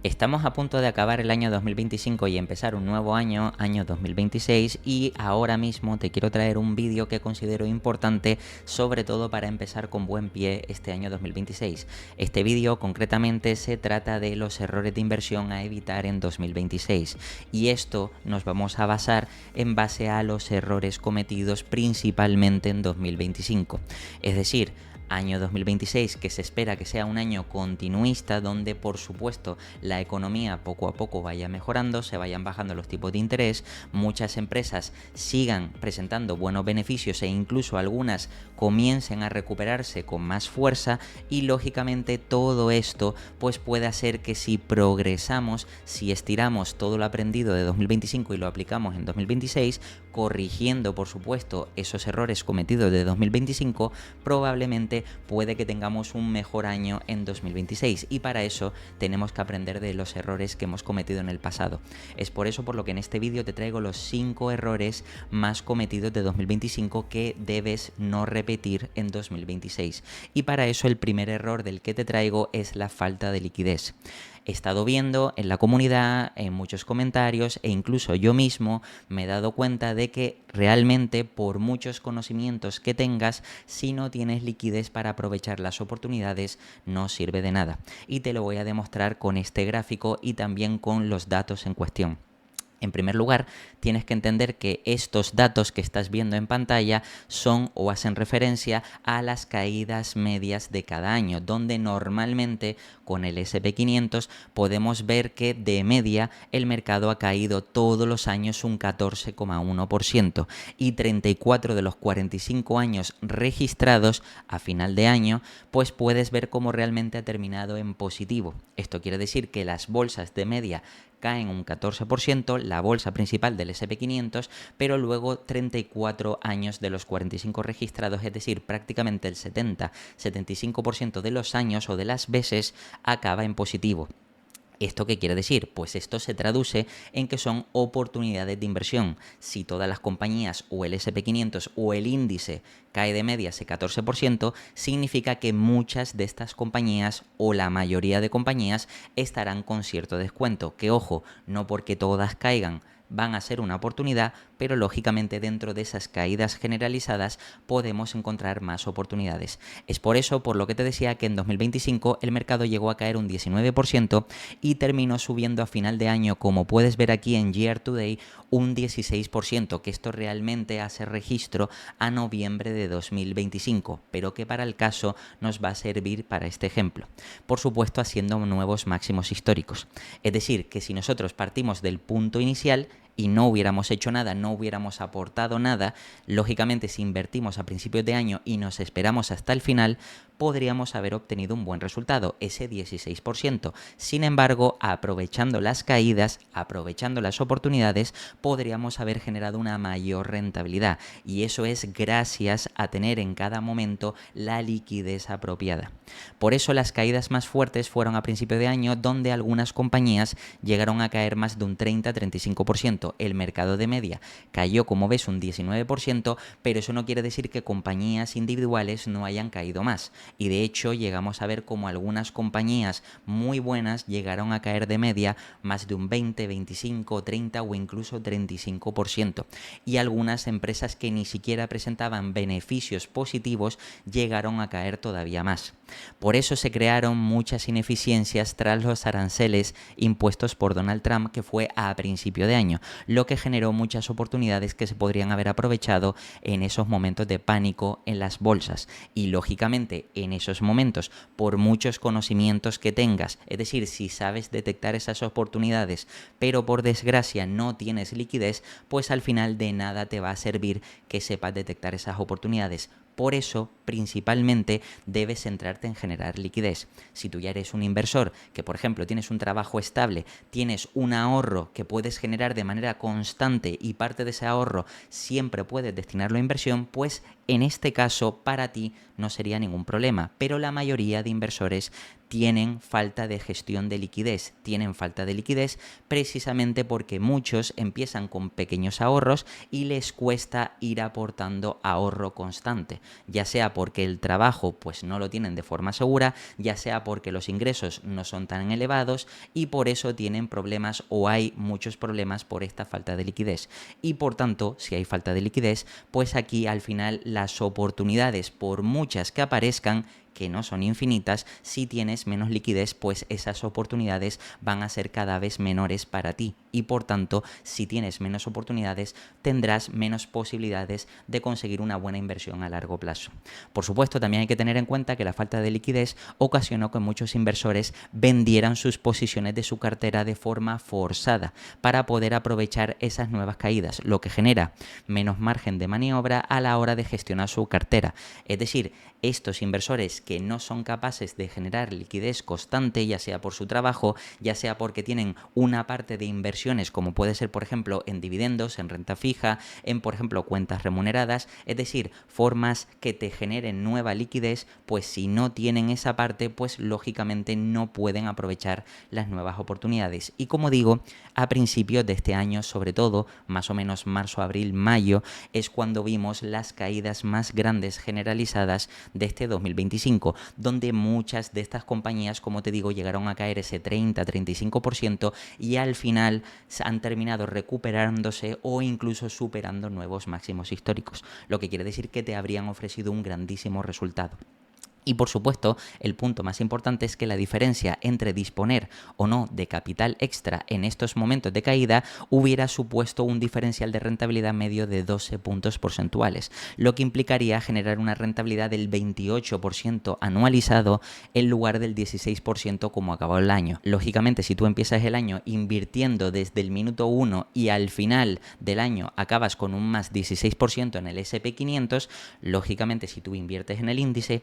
Estamos a punto de acabar el año 2025 y empezar un nuevo año, año 2026, y ahora mismo te quiero traer un vídeo que considero importante, sobre todo para empezar con buen pie este año 2026. Este vídeo concretamente se trata de los errores de inversión a evitar en 2026, y esto nos vamos a basar en base a los errores cometidos principalmente en 2025. Es decir, año 2026 que se espera que sea un año continuista donde por supuesto la economía poco a poco vaya mejorando, se vayan bajando los tipos de interés, muchas empresas sigan presentando buenos beneficios e incluso algunas comiencen a recuperarse con más fuerza, y lógicamente todo esto pues puede hacer que si progresamos, si estiramos todo lo aprendido de 2025 y lo aplicamos en 2026, corrigiendo por supuesto esos errores cometidos de 2025, probablemente puede que tengamos un mejor año en 2026, y para eso tenemos que aprender de los errores que hemos cometido en el pasado. Es por eso por lo que en este vídeo te traigo los 5 errores más cometidos de 2025 que debes no repetir en 2026. Y para eso el primer error del que te traigo es la falta de liquidez. He estado viendo en la comunidad, en muchos comentarios, e incluso yo mismo me he dado cuenta de que realmente por muchos conocimientos que tengas, si no tienes liquidez para aprovechar las oportunidades, no sirve de nada. Y te lo voy a demostrar con este gráfico y también con los datos en cuestión. En primer lugar, tienes que entender que estos datos que estás viendo en pantalla son o hacen referencia a las caídas medias de cada año, donde normalmente con el SP500 podemos ver que de media el mercado ha caído todos los años un 14,1%, y 34 de los 45 años registrados a final de año, pues puedes ver cómo realmente ha terminado en positivo. Esto quiere decir que las bolsas de media caen un 14%, la bolsa principal del SP500, pero luego 34 años de los 45 registrados, es decir, prácticamente el 70-75% de los años o de las veces acaba en positivo. ¿Esto qué quiere decir? Pues esto se traduce en que son oportunidades de inversión. Si todas las compañías o el SP500 o el índice cae de media ese 14%, significa que muchas de estas compañías o la mayoría de compañías estarán con cierto descuento. Que ojo, no porque todas caigan van a ser una oportunidad, pero lógicamente dentro de esas caídas generalizadas podemos encontrar más oportunidades. Es por eso por lo que te decía que en 2025 el mercado llegó a caer un 19% y terminó subiendo a final de año, como puedes ver aquí en Year to Day, un 16%, que esto realmente hace registro a noviembre de 2025, pero que para el caso nos va a servir para este ejemplo. Por supuesto, haciendo nuevos máximos históricos. Es decir, que si nosotros partimos del punto inicial y no hubiéramos hecho nada, no hubiéramos aportado nada, lógicamente si invertimos a principios de año y nos esperamos hasta el final, podríamos haber obtenido un buen resultado, ese 16%. Sin embargo, aprovechando las caídas, aprovechando las oportunidades, podríamos haber generado una mayor rentabilidad, y eso es gracias a tener en cada momento la liquidez apropiada. Por eso las caídas más fuertes fueron a principio de año, donde algunas compañías llegaron a caer más de un 30-35%. El mercado de media cayó, como ves, un 19%, pero eso no quiere decir que compañías individuales no hayan caído más. Y de hecho llegamos a ver como algunas compañías muy buenas llegaron a caer de media más de un 20, 25, 30 o incluso 35%. Y algunas empresas que ni siquiera presentaban beneficios positivos llegaron a caer todavía más. Por eso se crearon muchas ineficiencias tras los aranceles impuestos por Donald Trump, que fue a principio de año, lo que generó muchas oportunidades que se podrían haber aprovechado en esos momentos de pánico en las bolsas. Y lógicamente en esos momentos, por muchos conocimientos que tengas, es decir, si sabes detectar esas oportunidades, pero por desgracia no tienes liquidez, pues al final de nada te va a servir que sepas detectar esas oportunidades. Por eso, principalmente, debes centrarte en generar liquidez. Si tú ya eres un inversor que, por ejemplo, tienes un trabajo estable, tienes un ahorro que puedes generar de manera constante y parte de ese ahorro siempre puedes destinarlo a inversión, pues En este caso, para ti no sería ningún problema, pero la mayoría de inversores tienen falta de gestión de liquidez. Tienen falta de liquidez precisamente porque muchos empiezan con pequeños ahorros y les cuesta ir aportando ahorro constante, ya sea porque el trabajo pues no lo tienen de forma segura, ya sea porque los ingresos no son tan elevados y por eso tienen problemas o hay muchos problemas por esta falta de liquidez. Y por tanto, si hay falta de liquidez, pues aquí al final las oportunidades, por muchas que aparezcan, que no son infinitas, si tienes menos liquidez, pues esas oportunidades van a ser cada vez menores para ti y por tanto, si tienes menos oportunidades, tendrás menos posibilidades de conseguir una buena inversión a largo plazo. Por supuesto, también hay que tener en cuenta que la falta de liquidez ocasionó que muchos inversores vendieran sus posiciones de su cartera de forma forzada para poder aprovechar esas nuevas caídas, lo que genera menos margen de maniobra a la hora de gestionar su cartera. Es decir, estos inversores que no son capaces de generar liquidez constante, ya sea por su trabajo, ya sea porque tienen una parte de inversiones, como puede ser, por ejemplo, en dividendos, en renta fija, en, por ejemplo, cuentas remuneradas, es decir, formas que te generen nueva liquidez, pues si no tienen esa parte, pues lógicamente no pueden aprovechar las nuevas oportunidades. Y como digo, a principios de este año, sobre todo, más o menos marzo, abril, mayo, es cuando vimos las caídas más grandes generalizadas de este 2025, donde muchas de estas compañías, como te digo, llegaron a caer ese 30-35% y al final han terminado recuperándose o incluso superando nuevos máximos históricos, lo que quiere decir que te habrían ofrecido un grandísimo resultado. Y por supuesto, el punto más importante es que la diferencia entre disponer o no de capital extra en estos momentos de caída hubiera supuesto un diferencial de rentabilidad medio de 12 puntos porcentuales, lo que implicaría generar una rentabilidad del 28% anualizado en lugar del 16% como acabó el año. Lógicamente, si tú empiezas el año invirtiendo desde el minuto 1 y al final del año acabas con un más 16% en el S&P 500, lógicamente si tú inviertes en el índice,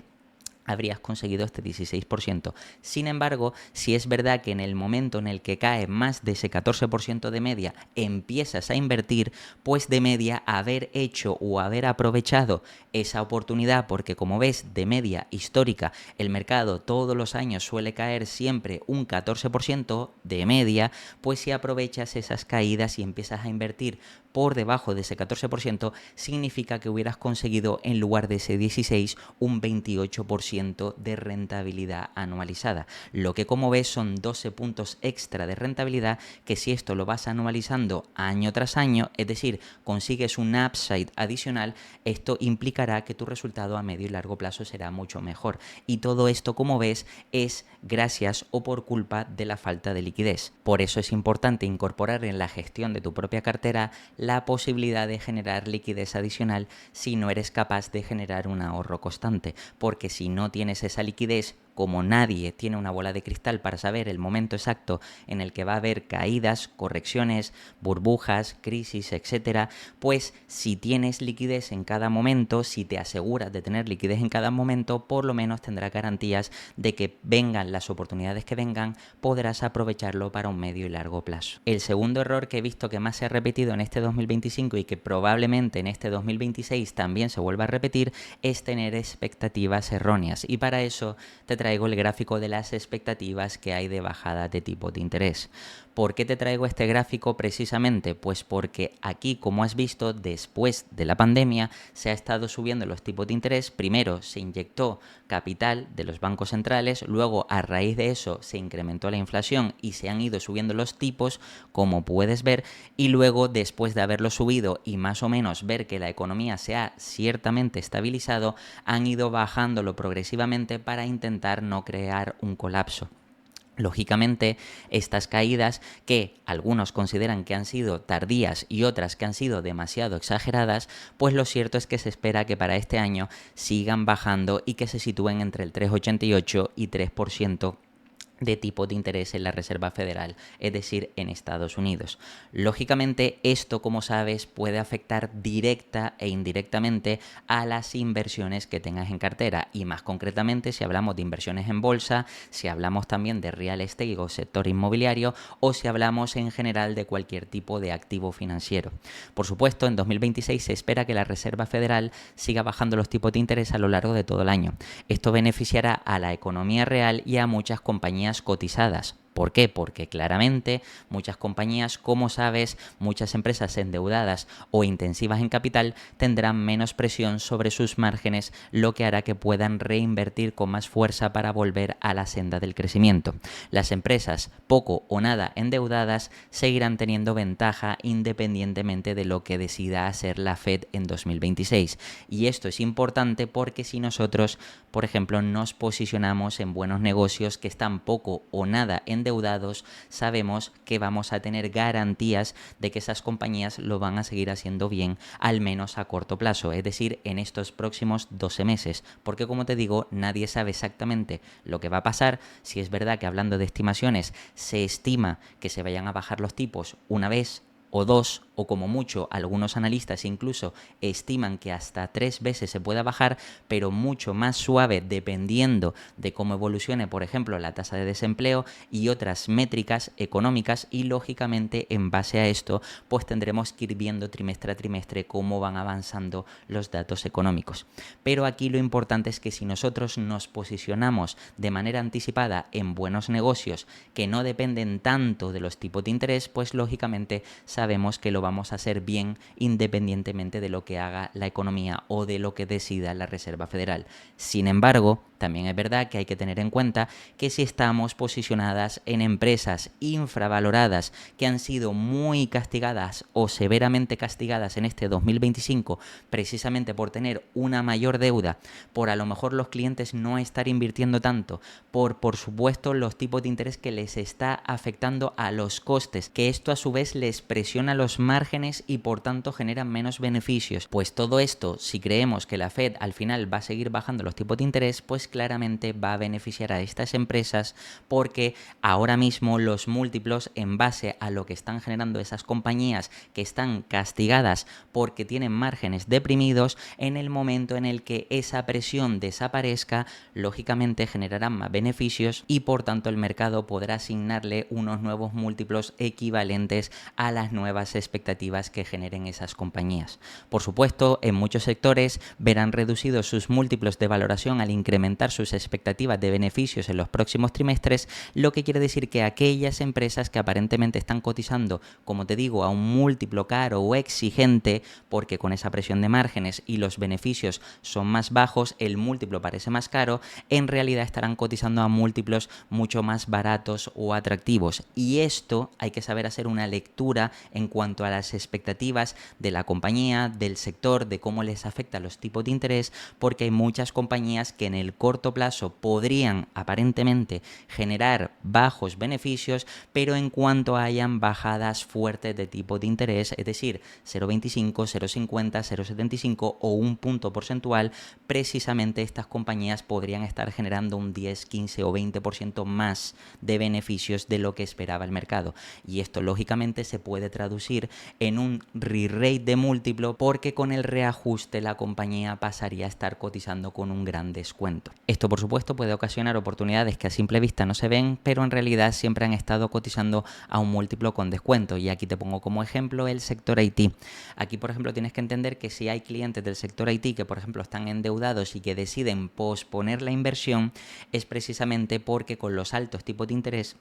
habrías conseguido este 16%. Sin embargo, si es verdad que en el momento en el que cae más de ese 14% de media empiezas a invertir, pues de media haber hecho o haber aprovechado esa oportunidad, porque como ves, de media histórica, el mercado todos los años suele caer siempre un 14% de media, pues si aprovechas esas caídas y empiezas a invertir por debajo de ese 14%, significa que hubieras conseguido en lugar de ese 16 un 28% de rentabilidad anualizada, lo que como ves son 12 puntos extra de rentabilidad que si esto lo vas anualizando año tras año, es decir, consigues un upside adicional, esto implicará que tu resultado a medio y largo plazo será mucho mejor. Y todo esto, como ves, es gracias o por culpa de la falta de liquidez. Por eso es importante incorporar en la gestión de tu propia cartera la posibilidad de generar liquidez adicional si no eres capaz de generar un ahorro constante, porque si no tienes esa liquidez, como nadie tiene una bola de cristal para saber el momento exacto en el que va a haber caídas, correcciones, burbujas, crisis, etcétera, pues si tienes liquidez en cada momento, si te aseguras de tener liquidez en cada momento, por lo menos tendrás garantías de que vengan las oportunidades que vengan, podrás aprovecharlo para un medio y largo plazo. El segundo error que he visto que más se ha repetido en este 2025 y que probablemente en este 2026 también se vuelva a repetir es tener expectativas erróneas, y para eso te traigo el gráfico de las expectativas que hay de bajada de tipo de interés. ¿Por qué te traigo este gráfico precisamente? Pues porque aquí, como has visto, después de la pandemia se ha estado subiendo los tipos de interés. Primero se inyectó capital de los bancos centrales, luego a raíz de eso se incrementó la inflación y se han ido subiendo los tipos, como puedes ver, y luego después de haberlo subido y más o menos ver que la economía se ha ciertamente estabilizado, han ido bajándolo progresivamente para intentar no crear un colapso. Lógicamente, estas caídas, que algunos consideran que han sido tardías y otras que han sido demasiado exageradas, pues lo cierto es que se espera que para este año sigan bajando y que se sitúen entre el 3,88 y 3% de tipo de interés en la Reserva Federal, es decir, en Estados Unidos. Lógicamente, esto, como sabes, puede afectar directa e indirectamente a las inversiones que tengas en cartera, y más concretamente si hablamos de inversiones en bolsa, si hablamos también de real estate o sector inmobiliario, o si hablamos en general de cualquier tipo de activo financiero. Por supuesto, en 2026 se espera que la Reserva Federal siga bajando los tipos de interés a lo largo de todo el año. Esto beneficiará a la economía real y a muchas compañías cotizadas. ¿Por qué? Porque claramente muchas compañías, como sabes, muchas empresas endeudadas o intensivas en capital tendrán menos presión sobre sus márgenes, lo que hará que puedan reinvertir con más fuerza para volver a la senda del crecimiento. Las empresas poco o nada endeudadas seguirán teniendo ventaja independientemente de lo que decida hacer la Fed en 2026. Y esto es importante porque si nosotros, por ejemplo, nos posicionamos en buenos negocios que están poco o nada endeudados, sabemos que vamos a tener garantías de que esas compañías lo van a seguir haciendo bien, al menos a corto plazo, es decir, en estos próximos 12 meses, porque como te digo, nadie sabe exactamente lo que va a pasar. Si es verdad que hablando de estimaciones, se estima que se vayan a bajar los tipos una vez o dos, o como mucho, algunos analistas incluso estiman que hasta 3 veces se pueda bajar, pero mucho más suave dependiendo de cómo evolucione, por ejemplo, la tasa de desempleo y otras métricas económicas, y lógicamente en base a esto pues tendremos que ir viendo trimestre a trimestre cómo van avanzando los datos económicos. Pero aquí lo importante es que si nosotros nos posicionamos de manera anticipada en buenos negocios que no dependen tanto de los tipos de interés, pues lógicamente sabemos que lo vamos a hacer bien independientemente de lo que haga la economía o de lo que decida la Reserva Federal. Sin embargo, también es verdad que hay que tener en cuenta que si estamos posicionadas en empresas infravaloradas que han sido muy castigadas o severamente castigadas en este 2025 precisamente por tener una mayor deuda, por a lo mejor los clientes no estar invirtiendo tanto, por supuesto los tipos de interés que les está afectando a los costes, que esto a su vez les presiona los márgenes y por tanto generan menos beneficios. Pues todo esto, si creemos que la Fed al final va a seguir bajando los tipos de interés, pues claramente va a beneficiar a estas empresas, porque ahora mismo los múltiplos, en base a lo que están generando esas compañías que están castigadas porque tienen márgenes deprimidos, en el momento en el que esa presión desaparezca, lógicamente generarán más beneficios y por tanto el mercado podrá asignarle unos nuevos múltiplos equivalentes a las nuevas expectativas que generen esas compañías. Por supuesto, en muchos sectores verán reducidos sus múltiplos de valoración al incrementar sus expectativas de beneficios en los próximos trimestres, lo que quiere decir que aquellas empresas que aparentemente están cotizando, como te digo, a un múltiplo caro o exigente, porque con esa presión de márgenes y los beneficios son más bajos, el múltiplo parece más caro, en realidad estarán cotizando a múltiplos mucho más baratos o atractivos. Y esto hay que saber hacer una lectura en cuanto a las expectativas de la compañía, del sector, de cómo les afecta los tipos de interés, porque hay muchas compañías que en el corto plazo podrían aparentemente generar bajos beneficios, pero en cuanto hayan bajadas fuertes de tipo de interés, es decir, 0,25, 0,50, 0,75 o un punto porcentual, precisamente estas compañías podrían estar generando un 10, 15 o 20% más de beneficios de lo que esperaba el mercado. Y esto lógicamente se puede traducir en un re-rate de múltiplo, porque con el reajuste la compañía pasaría a estar cotizando con un gran descuento. Esto por supuesto puede ocasionar oportunidades que a simple vista no se ven, pero en realidad siempre han estado cotizando a un múltiplo con descuento. Y aquí te pongo como ejemplo el sector IT. Aquí por ejemplo tienes que entender que si hay clientes del sector IT que por ejemplo están endeudados y que deciden posponer la inversión, es precisamente porque con los altos tipos de interés,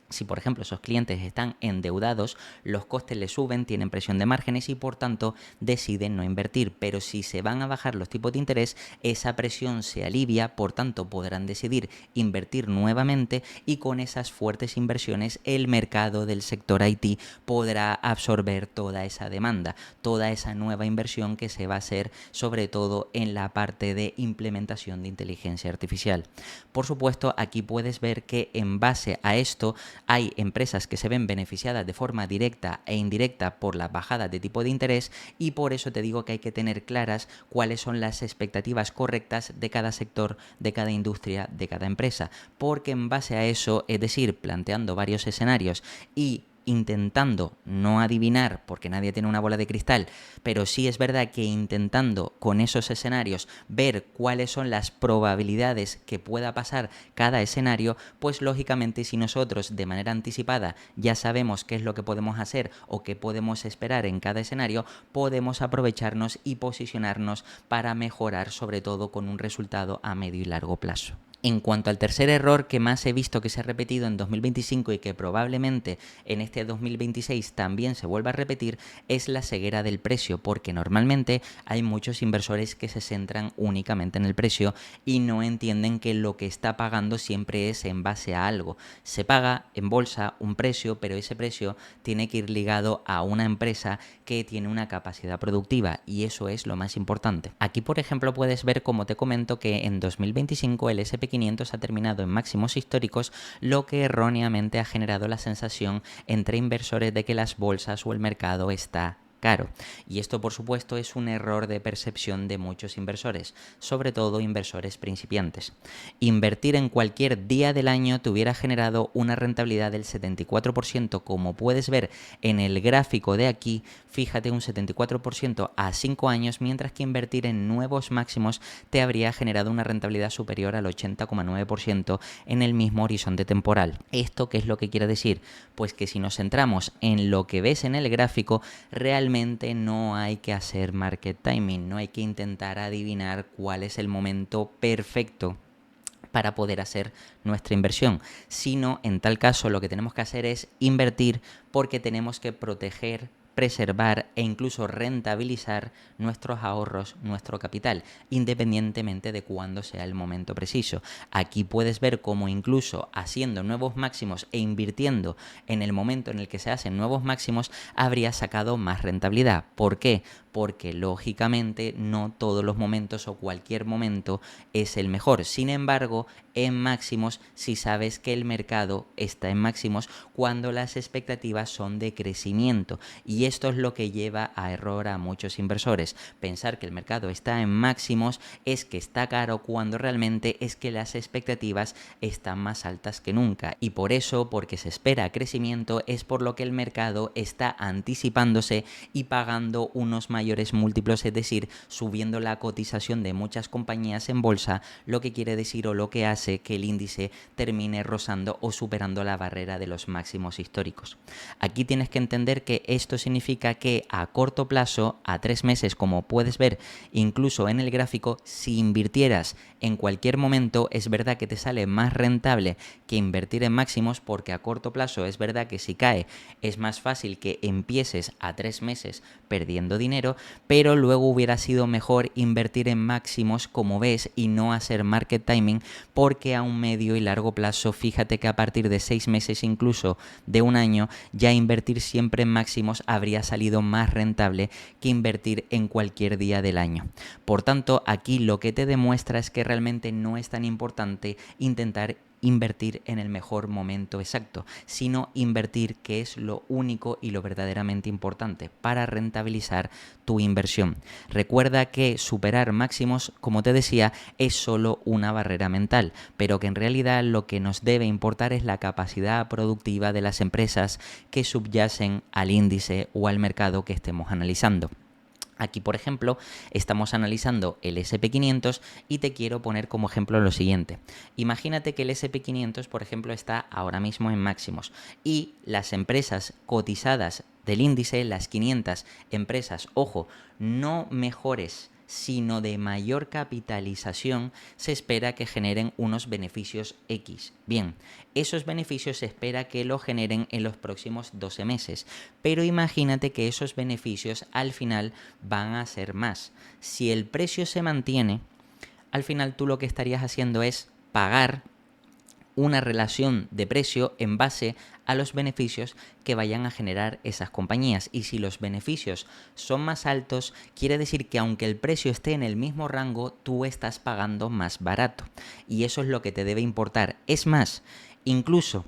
si por ejemplo esos clientes están endeudados, los costes les suben, tienen presión de márgenes y por tanto deciden no invertir. Pero si se van a bajar los tipos de interés, esa presión se alivia, por tanto podrán decidir invertir nuevamente, y con esas fuertes inversiones el mercado del sector IT podrá absorber toda esa demanda, toda esa nueva inversión que se va a hacer sobre todo en la parte de implementación de inteligencia artificial. Por supuesto, aquí puedes ver que en base a esto hay empresas que se ven beneficiadas de forma directa e indirecta por la bajada de tipo de interés, y por eso te digo que hay que tener claras cuáles son las expectativas correctas de cada sector, de cada industria, de cada empresa, porque en base a eso, es decir, planteando varios escenarios y intentando no adivinar, porque nadie tiene una bola de cristal, pero sí es verdad que intentando con esos escenarios ver cuáles son las probabilidades que pueda pasar cada escenario, pues lógicamente si nosotros de manera anticipada ya sabemos qué es lo que podemos hacer o qué podemos esperar en cada escenario, podemos aprovecharnos y posicionarnos para mejorar, sobre todo con un resultado a medio y largo plazo. En cuanto al tercer error que más he visto que se ha repetido en 2025 y que probablemente en este 2026 también se vuelva a repetir, es la ceguera del precio, porque normalmente hay muchos inversores que se centran únicamente en el precio y no entienden que lo que está pagando siempre es en base a algo. Se paga en bolsa un precio, pero ese precio tiene que ir ligado a una empresa que tiene una capacidad productiva, y eso es lo más importante. Aquí, por ejemplo, puedes ver, como te comento, que en 2025 el S&P 500 ha terminado en máximos históricos, lo que erróneamente ha generado la sensación entre inversores de que las bolsas o el mercado está caro. Y esto, por supuesto, es un error de percepción de muchos inversores, sobre todo inversores principiantes. Invertir en cualquier día del año te hubiera generado una rentabilidad del 74%, como puedes ver en el gráfico de aquí. Fíjate, un 74% a 5 años, mientras que invertir en nuevos máximos te habría generado una rentabilidad superior al 80,9% en el mismo horizonte temporal. ¿Esto qué es lo que quiere decir? Pues que si nos centramos en lo que ves en el gráfico, realmente no hay que hacer market timing, no hay que intentar adivinar cuál es el momento perfecto para poder hacer nuestra inversión, sino en tal caso lo que tenemos que hacer es invertir, porque tenemos que proteger, preservar e incluso rentabilizar nuestros ahorros, nuestro capital, independientemente de cuándo sea el momento preciso. Aquí puedes ver cómo incluso haciendo nuevos máximos e invirtiendo en el momento en el que se hacen nuevos máximos, habría sacado más rentabilidad. ¿Por qué? Porque lógicamente no todos los momentos o cualquier momento es el mejor. Sin embargo, en máximos, si sabes que el mercado está en máximos cuando las expectativas son de crecimiento, y esto es lo que lleva a error a muchos inversores. Pensar que el mercado está en máximos es que está caro, cuando realmente es que las expectativas están más altas que nunca, y por eso, porque se espera crecimiento, es por lo que el mercado está anticipándose y pagando unos mayores múltiplos, es decir, subiendo la cotización de muchas compañías en bolsa, lo que quiere decir o lo que hace que el índice termine rozando o superando la barrera de los máximos históricos. Aquí tienes que entender que esto significa que a corto plazo, a 3 meses, como puedes ver incluso en el gráfico, si invirtieras en cualquier momento, es verdad que te sale más rentable que invertir en máximos, porque a corto plazo es verdad que si cae es más fácil que empieces a 3 meses perdiendo dinero, pero luego hubiera sido mejor invertir en máximos, como ves, y no hacer market timing, porque a un medio y largo plazo, fíjate que a partir de 6 meses, incluso de un año, ya invertir siempre en máximos habría salido más rentable que invertir en cualquier día del año. Por tanto, aquí lo que te demuestra es que realmente no es tan importante intentar invertir en el mejor momento exacto, sino invertir, que es lo único y lo verdaderamente importante para rentabilizar tu inversión. Recuerda que superar máximos, como te decía, es solo una barrera mental, pero que en realidad lo que nos debe importar es la capacidad productiva de las empresas que subyacen al índice o al mercado que estemos analizando. Aquí, por ejemplo, estamos analizando el S&P 500 y te quiero poner como ejemplo lo siguiente. Imagínate que el S&P 500, por ejemplo, está ahora mismo en máximos, y las empresas cotizadas del índice, las 500 empresas, ojo, no mejores, sino de mayor capitalización, se espera que generen unos beneficios X. Bien, esos beneficios se espera que lo generen en los próximos 12 meses, pero imagínate que esos beneficios al final van a ser más. Si el precio se mantiene, al final tú lo que estarías haciendo es pagar una relación de precio en base a los beneficios que vayan a generar esas compañías. Y si los beneficios son más altos, quiere decir que aunque el precio esté en el mismo rango, tú estás pagando más barato. Y eso es lo que te debe importar. Es más, incluso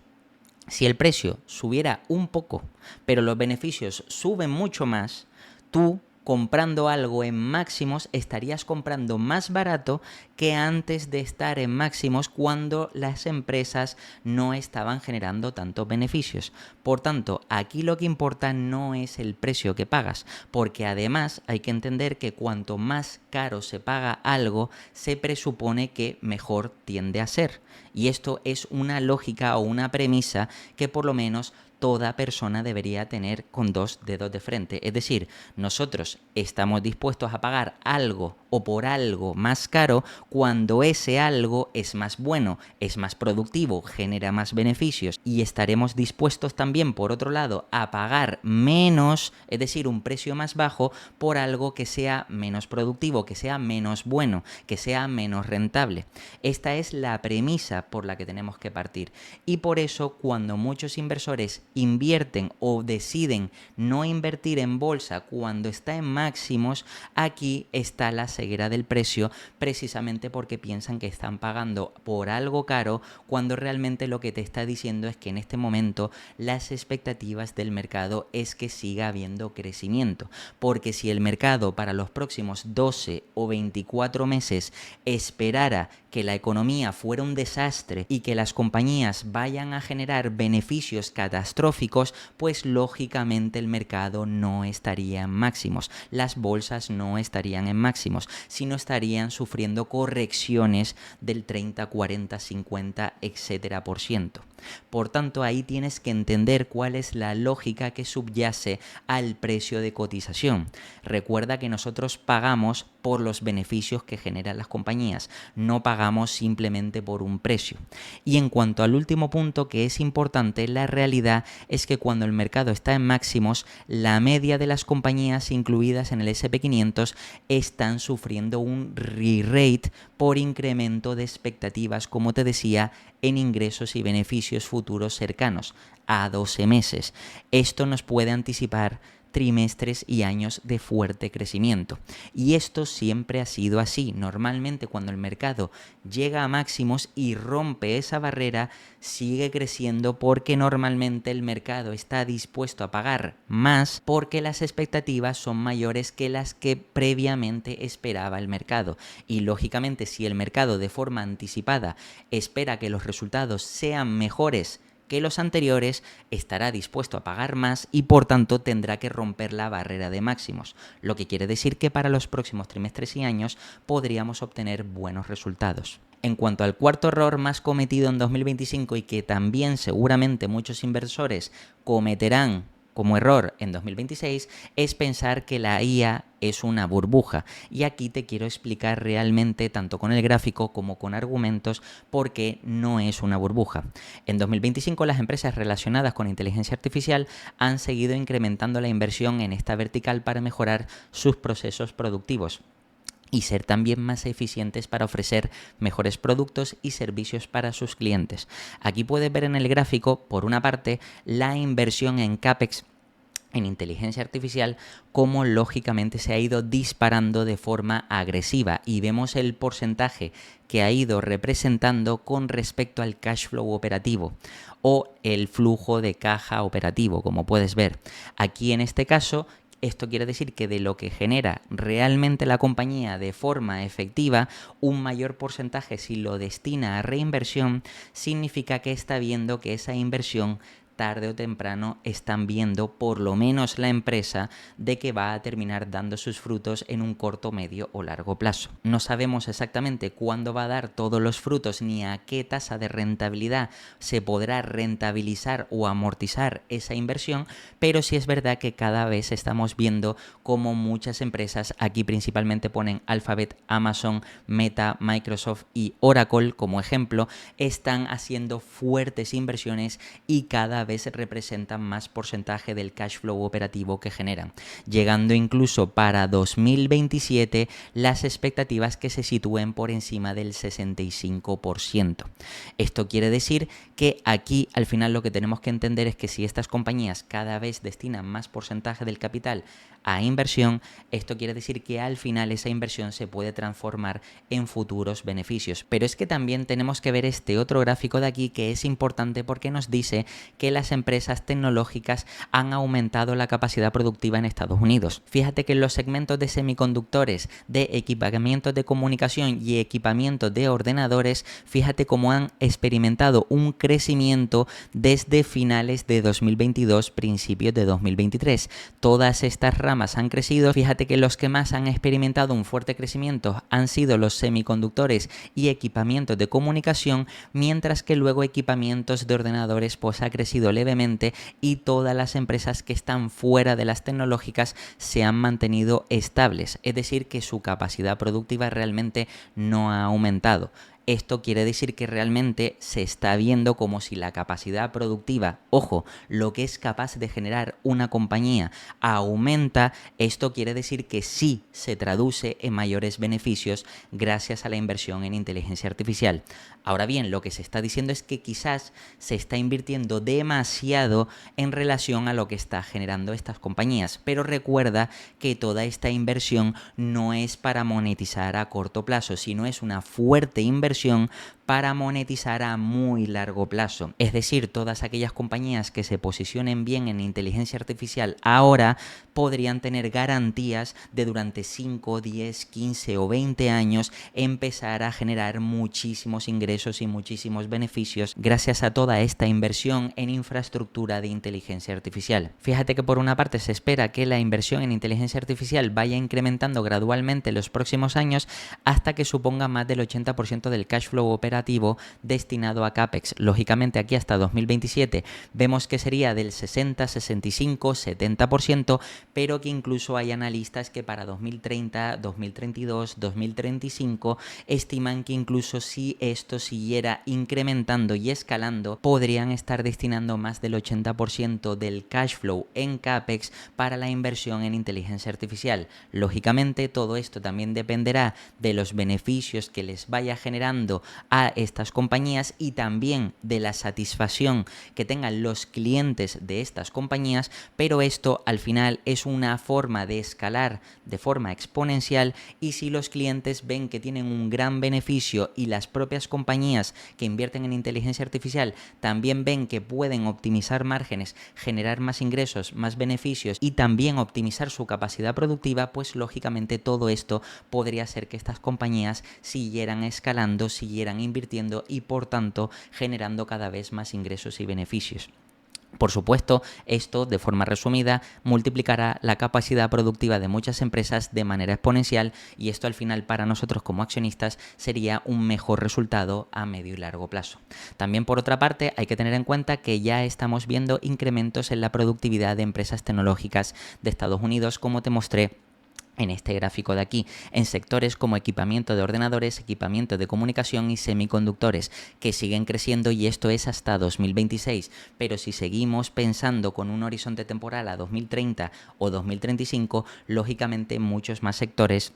Si el precio subiera un poco, pero los beneficios suben mucho más, tú comprando algo en máximos estarías comprando más barato que antes de estar en máximos cuando las empresas no estaban generando tantos beneficios. Por tanto, aquí lo que importa no es el precio que pagas, porque además hay que entender que cuanto más caro se paga algo, se presupone que mejor tiende a ser. Y esto es una lógica o una premisa que por lo menos toda persona debería tener con dos dedos de frente. Es decir, nosotros estamos dispuestos a pagar algo o por algo más caro cuando ese algo es más bueno, es más productivo, genera más beneficios, y estaremos dispuestos también, por otro lado, a pagar menos, es decir, un precio más bajo por algo que sea menos productivo, que sea menos bueno, que sea menos rentable. Esta es la premisa por la que tenemos que partir, y por eso cuando muchos inversores invierten o deciden no invertir en bolsa cuando está en máximos, aquí está la ceguera del precio, precisamente porque piensan que están pagando por algo caro cuando realmente lo que te está diciendo es que en este momento las expectativas del mercado es que siga habiendo crecimiento, porque si el mercado para los próximos 12 o 24 meses esperara que la economía fuera un desastre y que las compañías vayan a generar beneficios catastróficos, pues lógicamente el mercado no estaría en máximos, las bolsas no estarían en máximos, sino estarían sufriendo correcciones del 30, 40, 50, etcétera por ciento. Por tanto, ahí tienes que entender cuál es la lógica que subyace al precio de cotización. Recuerda que nosotros pagamos por los beneficios que generan las compañías, no pagamos simplemente por un precio. Y en cuanto al último punto, que es importante, la realidad es que cuando el mercado está en máximos, la media de las compañías incluidas en el S&P 500 están sufriendo un re-rate por incremento de expectativas, como te decía, en ingresos y beneficios futuros cercanos a 12 meses. Esto nos puede anticipar trimestres y años de fuerte crecimiento. Y esto siempre ha sido así. Normalmente cuando el mercado llega a máximos y rompe esa barrera, sigue creciendo porque normalmente el mercado está dispuesto a pagar más porque las expectativas son mayores que las que previamente esperaba el mercado. Y lógicamente si el mercado de forma anticipada espera que los resultados sean mejores que los anteriores, estará dispuesto a pagar más y por tanto tendrá que romper la barrera de máximos, lo que quiere decir que para los próximos trimestres y años podríamos obtener buenos resultados. En cuanto al cuarto error más cometido en 2025 y que también seguramente muchos inversores cometerán como error en 2026, es pensar que la IA es una burbuja. Y aquí te quiero explicar realmente, tanto con el gráfico como con argumentos, por qué no es una burbuja. En 2025 las empresas relacionadas con inteligencia artificial han seguido incrementando la inversión en esta vertical para mejorar sus procesos productivos y ser también más eficientes para ofrecer mejores productos y servicios para sus clientes. Aquí puedes ver en el gráfico, por una parte, la inversión en CAPEX en inteligencia artificial, cómo lógicamente se ha ido disparando de forma agresiva y vemos el porcentaje que ha ido representando con respecto al cash flow operativo o el flujo de caja operativo, como puedes ver. Aquí en este caso, esto quiere decir que de lo que genera realmente la compañía de forma efectiva, un mayor porcentaje si lo destina a reinversión, significa que está viendo que esa inversión tarde o temprano están viendo, por lo menos la empresa, de que va a terminar dando sus frutos en un corto, medio o largo plazo. No sabemos exactamente cuándo va a dar todos los frutos ni a qué tasa de rentabilidad se podrá rentabilizar o amortizar esa inversión, pero sí es verdad que cada vez estamos viendo cómo muchas empresas, aquí principalmente ponen Alphabet, Amazon, Meta, Microsoft y Oracle como ejemplo, están haciendo fuertes inversiones y cada cada vez representan más porcentaje del cash flow operativo que generan, llegando incluso para 2027 las expectativas que se sitúen por encima del 65%. Esto quiere decir que aquí al final lo que tenemos que entender es que si estas compañías cada vez destinan más porcentaje del capital a inversión, esto quiere decir que al final esa inversión se puede transformar en futuros beneficios. Pero es que también tenemos que ver este otro gráfico de aquí, que es importante porque nos dice que las empresas tecnológicas han aumentado la capacidad productiva en Estados Unidos. Fíjate que en los segmentos de semiconductores, de equipamientos de comunicación y equipamientos de ordenadores, fíjate cómo han experimentado un crecimiento desde finales de 2022, principios de 2023. Todas estas ramas han crecido. Fíjate que los que más han experimentado un fuerte crecimiento han sido los semiconductores y equipamientos de comunicación, mientras que luego equipamientos de ordenadores pues ha crecido levemente, y todas las empresas que están fuera de las tecnológicas se han mantenido estables, es decir, que su capacidad productiva realmente no ha aumentado. Esto quiere decir que realmente se está viendo como si la capacidad productiva, ojo, lo que es capaz de generar una compañía, aumenta. Esto quiere decir que sí se traduce en mayores beneficios gracias a la inversión en inteligencia artificial. Ahora bien, lo que se está diciendo es que quizás se está invirtiendo demasiado en relación a lo que está generando estas compañías, pero recuerda que toda esta inversión no es para monetizar a corto plazo, sino es una fuerte inversión para monetizar a muy largo plazo. Es decir, todas aquellas compañías que se posicionen bien en inteligencia artificial ahora podrían tener garantías de durante 5, 10, 15 o 20 años empezar a generar muchísimos ingresos y muchísimos beneficios gracias a toda esta inversión en infraestructura de inteligencia artificial. Fíjate que por una parte se espera que la inversión en inteligencia artificial vaya incrementando gradualmente en los próximos años hasta que suponga más del 80% del cash flow operativo destinado a CAPEX. Lógicamente aquí hasta 2027 vemos que sería del 60, 65, 70%, pero que incluso hay analistas que para 2030, 2032, 2035 estiman que incluso si esto siguiera incrementando y escalando, podrían estar destinando más del 80% del cash flow en CAPEX para la inversión en inteligencia artificial. Lógicamente todo esto también dependerá de los beneficios que les vaya generando a estas compañías y también de la satisfacción que tengan los clientes de estas compañías, pero esto al final es una forma de escalar de forma exponencial, y si los clientes ven que tienen un gran beneficio y las propias compañías que invierten en inteligencia artificial también ven que pueden optimizar márgenes, generar más ingresos, más beneficios y también optimizar su capacidad productiva, pues lógicamente todo esto podría hacer que estas compañías siguieran escalando, siguieran invirtiendo y por tanto generando cada vez más ingresos y beneficios. Por supuesto, esto, de forma resumida, multiplicará la capacidad productiva de muchas empresas de manera exponencial, y esto al final para nosotros como accionistas sería un mejor resultado a medio y largo plazo. También por otra parte hay que tener en cuenta que ya estamos viendo incrementos en la productividad de empresas tecnológicas de Estados Unidos, como te mostré en este gráfico de aquí, en sectores como equipamiento de ordenadores, equipamiento de comunicación y semiconductores, que siguen creciendo, y esto es hasta 2026. Pero si seguimos pensando con un horizonte temporal a 2030 o 2035, lógicamente muchos más sectores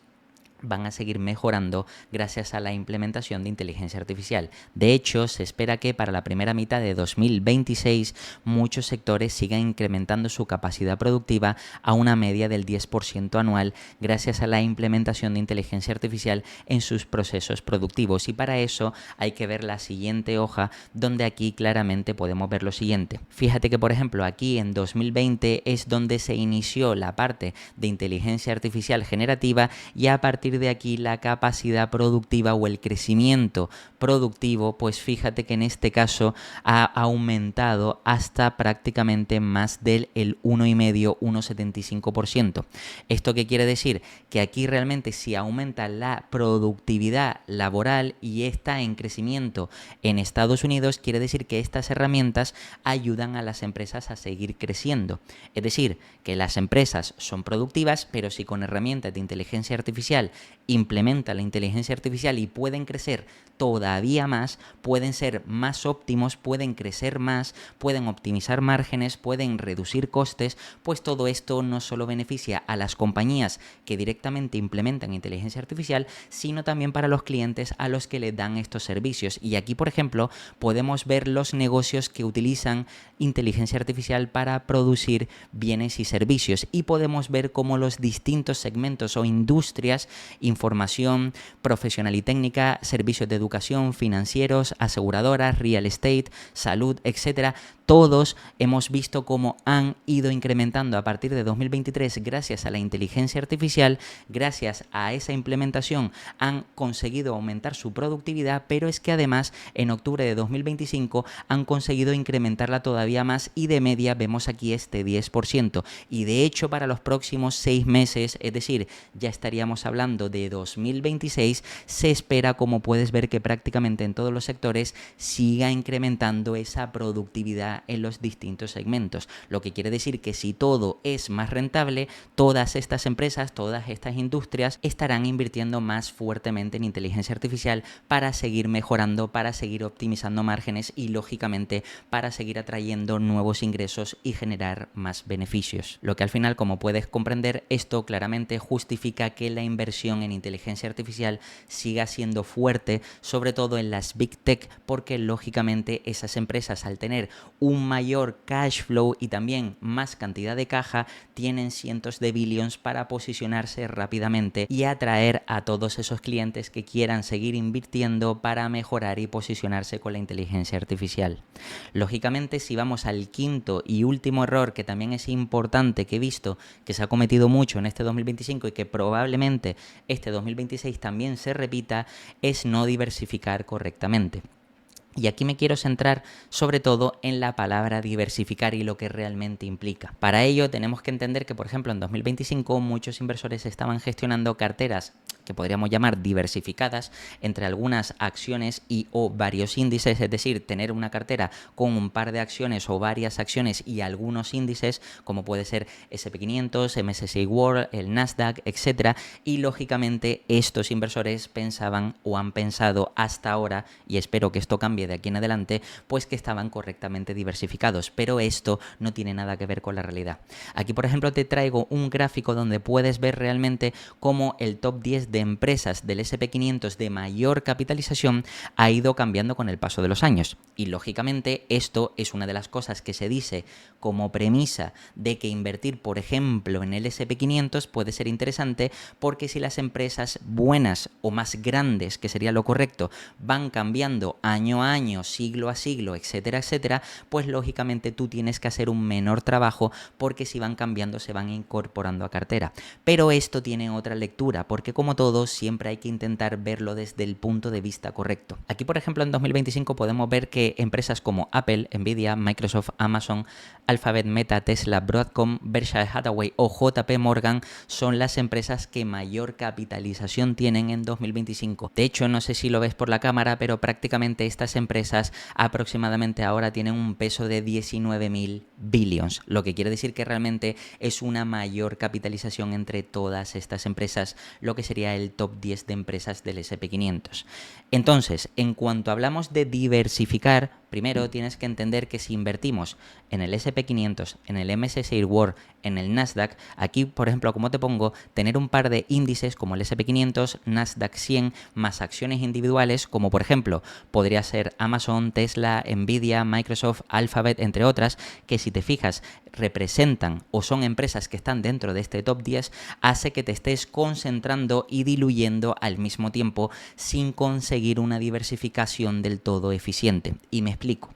van a seguir mejorando gracias a la implementación de inteligencia artificial. De hecho, se espera que para la primera mitad de 2026 muchos sectores sigan incrementando su capacidad productiva a una media del 10% anual gracias a la implementación de inteligencia artificial en sus procesos productivos. Y para eso hay que ver la siguiente hoja, donde aquí claramente podemos ver lo siguiente. Fíjate que, por ejemplo, aquí en 2020 es donde se inició la parte de inteligencia artificial generativa, y a partir de aquí la capacidad productiva o el crecimiento productivo, pues fíjate que en este caso ha aumentado hasta prácticamente más del 1,5, 1,75%. ¿Esto qué quiere decir? Que aquí realmente si aumenta la productividad laboral y está en crecimiento en Estados Unidos, quiere decir que estas herramientas ayudan a las empresas a seguir creciendo. Es decir, que las empresas son productivas, pero si con herramientas de inteligencia artificial implementa la inteligencia artificial y pueden crecer todavía más, pueden ser más óptimos, pueden crecer más, pueden optimizar márgenes, pueden reducir costes, pues todo esto no solo beneficia a las compañías que directamente implementan inteligencia artificial, sino también para los clientes a los que les dan estos servicios. Y aquí, por ejemplo, podemos ver los negocios que utilizan inteligencia artificial para producir bienes y servicios, y podemos ver cómo los distintos segmentos o industrias, información, profesional y técnica, servicios de educación, financieros, aseguradoras, real estate, salud, etcétera, todos hemos visto cómo han ido incrementando a partir de 2023 gracias a la inteligencia artificial, gracias a esa implementación han conseguido aumentar su productividad, pero es que además en octubre de 2025 han conseguido incrementarla todavía más y de media vemos aquí este 10%. Y de hecho para los próximos 6 meses, es decir, ya estaríamos hablando de 2026, se espera, como puedes ver, que prácticamente en todos los sectores siga incrementando esa productividad en los distintos segmentos, lo que quiere decir que si todo es más rentable, todas estas empresas, todas estas industrias estarán invirtiendo más fuertemente en inteligencia artificial para seguir mejorando, para seguir optimizando márgenes y lógicamente para seguir atrayendo nuevos ingresos y generar más beneficios. Lo que al final, como puedes comprender, esto claramente justifica que la inversión en inteligencia artificial siga siendo fuerte, sobre todo en las Big Tech, porque lógicamente esas empresas, al tener un mayor cash flow y también más cantidad de caja, tienen cientos de billions para posicionarse rápidamente y atraer a todos esos clientes que quieran seguir invirtiendo para mejorar y posicionarse con la inteligencia artificial. Lógicamente, si vamos al quinto y último error, que también es importante, que he visto que se ha cometido mucho en este 2025 y que probablemente este 2026 también se repita, es no diversificar correctamente. Y aquí me quiero centrar sobre todo en la palabra diversificar y lo que realmente implica. Para ello tenemos que entender que, por ejemplo, en 2025 muchos inversores estaban gestionando carteras que podríamos llamar diversificadas entre algunas acciones y o varios índices, es decir, tener una cartera con un par de acciones o varias acciones y algunos índices, como puede ser S&P 500, MSCI World, el Nasdaq, etcétera. Y lógicamente estos inversores pensaban o han pensado hasta ahora, y espero que esto cambie de aquí en adelante, pues que estaban correctamente diversificados, pero esto no tiene nada que ver con la realidad. Aquí, por ejemplo, te traigo un gráfico donde puedes ver realmente cómo el top 10 de empresas del S&P 500 de mayor capitalización ha ido cambiando con el paso de los años. Y lógicamente esto es una de las cosas que se dice como premisa de que invertir, por ejemplo, en el S&P 500 puede ser interesante, porque si las empresas buenas o más grandes, que sería lo correcto, van cambiando año a año, siglo a siglo, etcétera, etcétera, pues lógicamente tú tienes que hacer un menor trabajo, porque si van cambiando se van incorporando a cartera. Pero esto tiene otra lectura, porque como todo, siempre hay que intentar verlo desde el punto de vista correcto. Aquí, por ejemplo, en 2025 podemos ver que empresas como Apple, Nvidia, Microsoft, Amazon, Alphabet, Meta, Tesla, Broadcom, Berkshire Hathaway o JP Morgan son las empresas que mayor capitalización tienen en 2025. De hecho, no sé si lo ves por la cámara, pero prácticamente estas empresas aproximadamente ahora tienen un peso de 19.000 billions, lo que quiere decir que realmente es una mayor capitalización entre todas estas empresas, lo que sería el top 10 de empresas del S&P 500. Entonces, en cuanto hablamos de diversificar, primero tienes que entender que si invertimos en el S&P 500, en el MSCI World, en el Nasdaq, aquí, por ejemplo, como te pongo, tener un par de índices como el S&P 500, Nasdaq 100, más acciones individuales, como por ejemplo, podría ser Amazon, Tesla, Nvidia, Microsoft, Alphabet, entre otras, que si te fijas, representan o son empresas que están dentro de este top 10, hace que te estés concentrando y diluyendo al mismo tiempo sin conseguir una diversificación del todo eficiente. Y me explico.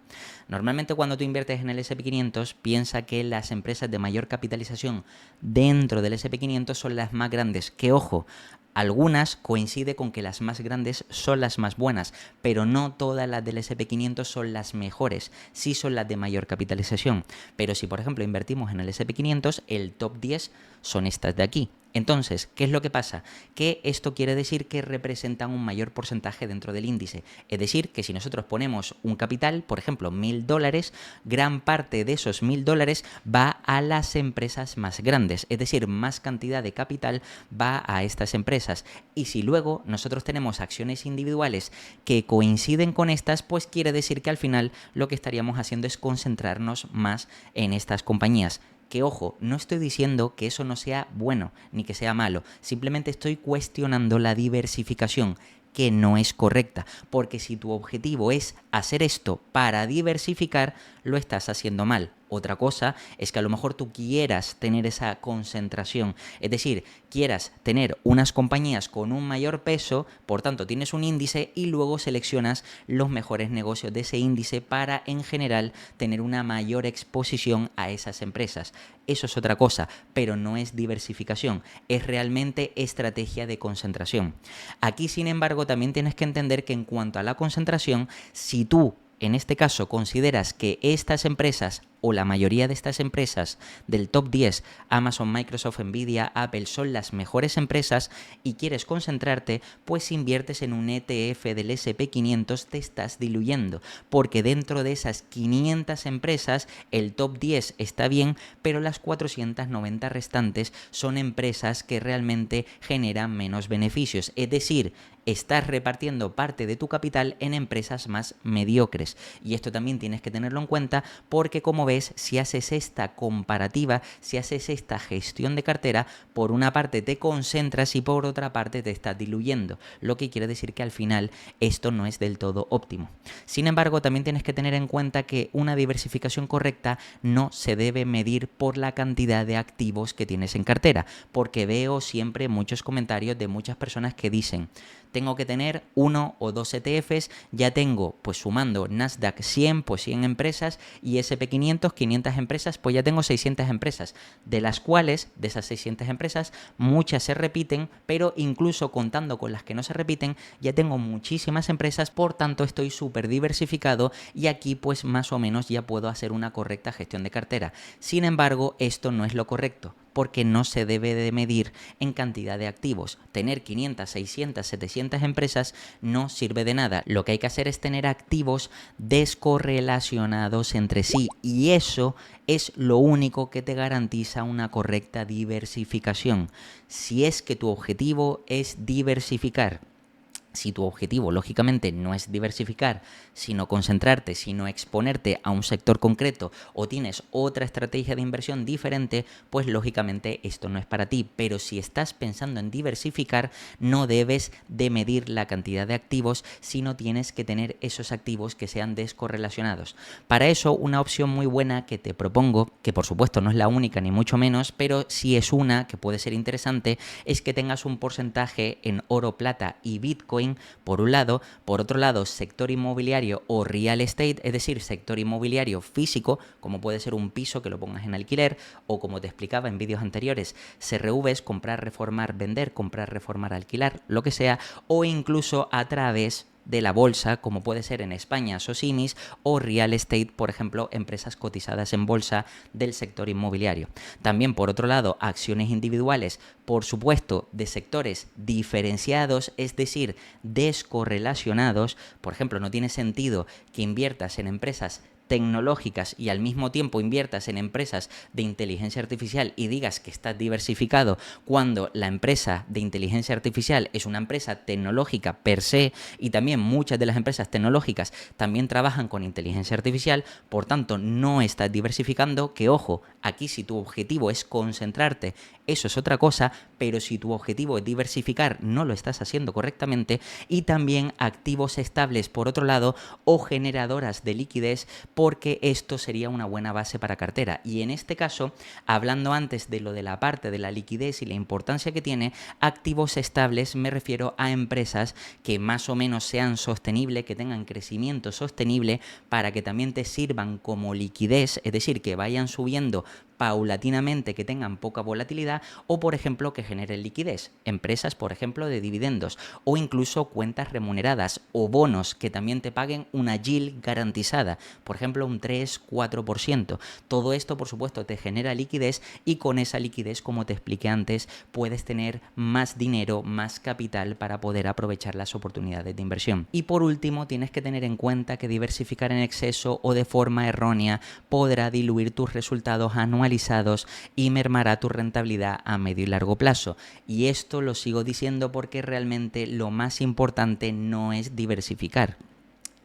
Normalmente cuando tú inviertes en el S&P 500, piensa que las empresas de mayor capitalización dentro del S&P 500 son las más grandes. Que ojo, algunas coincide con que las más grandes son las más buenas, pero no todas las del S&P 500 son las mejores, sí son las de mayor capitalización. Pero si, por ejemplo, invertimos en el S&P 500, el top 10 son estas de aquí. Entonces, ¿qué es lo que pasa? Que esto quiere decir que representan un mayor porcentaje dentro del índice. Es decir, que si nosotros ponemos un capital, por ejemplo, $1.000, gran parte de esos $1.000 va a las empresas más grandes. Es decir, más cantidad de capital va a estas empresas. Y si luego nosotros tenemos acciones individuales que coinciden con estas, pues quiere decir que al final lo que estaríamos haciendo es concentrarnos más en estas compañías. Que ojo, no estoy diciendo que eso no sea bueno ni que sea malo, simplemente estoy cuestionando la diversificación, que no es correcta, porque si tu objetivo es hacer esto para diversificar, lo estás haciendo mal. Otra cosa es que a lo mejor tú quieras tener esa concentración, es decir, quieras tener unas compañías con un mayor peso, por tanto tienes un índice y luego seleccionas los mejores negocios de ese índice para en general tener una mayor exposición a esas empresas. Eso es otra cosa, pero no es diversificación, es realmente estrategia de concentración. Aquí, sin embargo, también tienes que entender que en cuanto a la concentración, si tú en este caso consideras que estas empresas o la mayoría de estas empresas del top 10, Amazon, Microsoft, Nvidia, Apple, son las mejores empresas y quieres concentrarte, pues inviertes en un ETF del SP500, te estás diluyendo, porque dentro de esas 500 empresas el top 10 está bien, pero las 490 restantes son empresas que realmente generan menos beneficios, es decir, estás repartiendo parte de tu capital en empresas más mediocres. Y esto también tienes que tenerlo en cuenta porque, como ves, si haces esta comparativa, si haces esta gestión de cartera, por una parte te concentras y por otra parte te estás diluyendo, lo que quiere decir que al final esto no es del todo óptimo. Sin embargo, también tienes que tener en cuenta que una diversificación correcta no se debe medir por la cantidad de activos que tienes en cartera, porque veo siempre muchos comentarios de muchas personas que dicen: tengo que tener 1 o 2 ETFs, ya tengo, pues sumando Nasdaq 100, pues 100 empresas, y SP500, 500 empresas, pues ya tengo 600 empresas, de las cuales, de esas 600 empresas, muchas se repiten, pero incluso contando con las que no se repiten, ya tengo muchísimas empresas, por tanto estoy súper diversificado y aquí pues más o menos ya puedo hacer una correcta gestión de cartera. Sin embargo, esto no es lo correcto, porque no se debe de medir en cantidad de activos. Tener 500, 600, 700 empresas no sirve de nada. Lo que hay que hacer es tener activos descorrelacionados entre sí, y eso es lo único que te garantiza una correcta diversificación. Si es que tu objetivo es diversificar, si tu objetivo, lógicamente, no es diversificar, sino concentrarte, sino exponerte a un sector concreto, o tienes otra estrategia de inversión diferente, pues lógicamente esto no es para ti. Pero si estás pensando en diversificar, no debes de medir la cantidad de activos, sino tienes que tener esos activos que sean descorrelacionados. Para eso, una opción muy buena que te propongo, que por supuesto no es la única ni mucho menos, pero sí es una que puede ser interesante, es que tengas un porcentaje en oro, plata y Bitcoin, por un lado. Por otro lado, sector inmobiliario o real estate, es decir, sector inmobiliario físico, como puede ser un piso que lo pongas en alquiler, o como te explicaba en vídeos anteriores, CRVs, comprar, reformar, vender, comprar, reformar, alquilar, lo que sea, o incluso a través de la bolsa, como puede ser en España Socinis, o real estate, por ejemplo, empresas cotizadas en bolsa del sector inmobiliario. También, por otro lado, acciones individuales, por supuesto, de sectores diferenciados, es decir, descorrelacionados. Por ejemplo, no tiene sentido que inviertas en empresas tecnológicas y al mismo tiempo inviertas en empresas de inteligencia artificial y digas que estás diversificado cuando la empresa de inteligencia artificial es una empresa tecnológica per se, y también muchas de las empresas tecnológicas también trabajan con inteligencia artificial. Por tanto, no estás diversificando, que ojo, aquí si tu objetivo es concentrarte, eso es otra cosa, pero si tu objetivo es diversificar, no lo estás haciendo correctamente. Y también activos estables, por otro lado, o generadoras de liquidez, porque esto sería una buena base para cartera. Y en este caso, hablando antes de lo de la parte de la liquidez y la importancia que tiene, activos estables me refiero a empresas que más o menos sean sostenibles, que tengan crecimiento sostenible, para que también te sirvan como liquidez, es decir, que vayan subiendo paulatinamente que tengan poca volatilidad o, por ejemplo, que generen liquidez. Empresas, por ejemplo, de dividendos o incluso cuentas remuneradas o bonos que también te paguen una yield garantizada, por ejemplo, un 3-4%. Todo esto, por supuesto, te genera liquidez y con esa liquidez, como te expliqué antes, puedes tener más dinero, más capital para poder aprovechar las oportunidades de inversión. Y por último, tienes que tener en cuenta que diversificar en exceso o de forma errónea podrá diluir tus resultados anualizados y mermará tu rentabilidad a medio y largo plazo. Y esto lo sigo diciendo porque realmente lo más importante no es diversificar.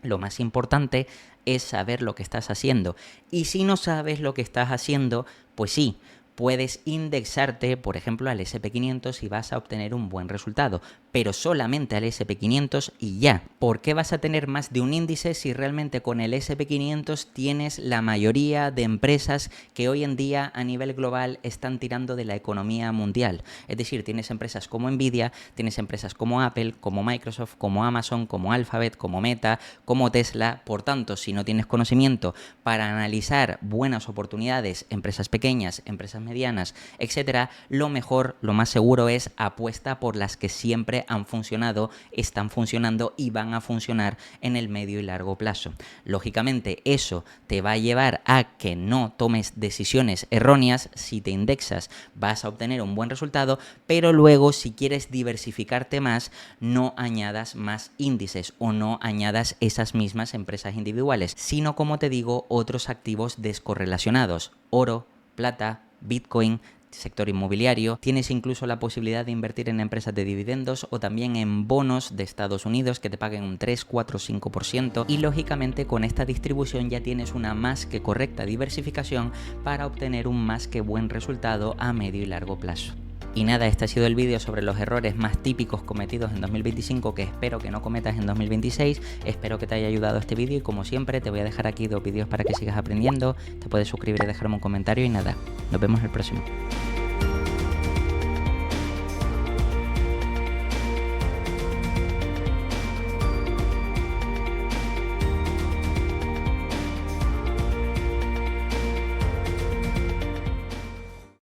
Lo más importante es saber lo que estás haciendo. Y si no sabes lo que estás haciendo, pues sí, puedes indexarte, por ejemplo, al SP500 y vas a obtener un buen resultado, pero solamente al SP500 y ya. ¿Por qué vas a tener más de un índice si realmente con el SP500 tienes la mayoría de empresas que hoy en día a nivel global están tirando de la economía mundial? Es decir, tienes empresas como Nvidia, tienes empresas como Apple, como Microsoft, como Amazon, como Alphabet, como Meta, como Tesla. Por tanto, si no tienes conocimiento para analizar buenas oportunidades, empresas pequeñas, empresas medianas, etcétera, lo mejor, lo más seguro es apuesta por las que siempre han funcionado, están funcionando y van a funcionar en el medio y largo plazo. Lógicamente, eso te va a llevar a que no tomes decisiones erróneas. Si te indexas, vas a obtener un buen resultado, pero luego, si quieres diversificarte más, no añadas más índices o no añadas esas mismas empresas individuales, sino, como te digo, otros activos descorrelacionados: oro, plata, Bitcoin, sector inmobiliario. Tienes incluso la posibilidad de invertir en empresas de dividendos o también en bonos de Estados Unidos que te paguen un 3, 4, 5%, y lógicamente con esta distribución ya tienes una más que correcta diversificación para obtener un más que buen resultado a medio y largo plazo. Y nada, este ha sido el vídeo sobre los errores más típicos cometidos en 2025 que espero que no cometas en 2026. Espero que te haya ayudado este vídeo y, como siempre, te voy a dejar aquí 2 vídeos para que sigas aprendiendo. Te puedes suscribir y dejarme un comentario y nada, nos vemos en el próximo.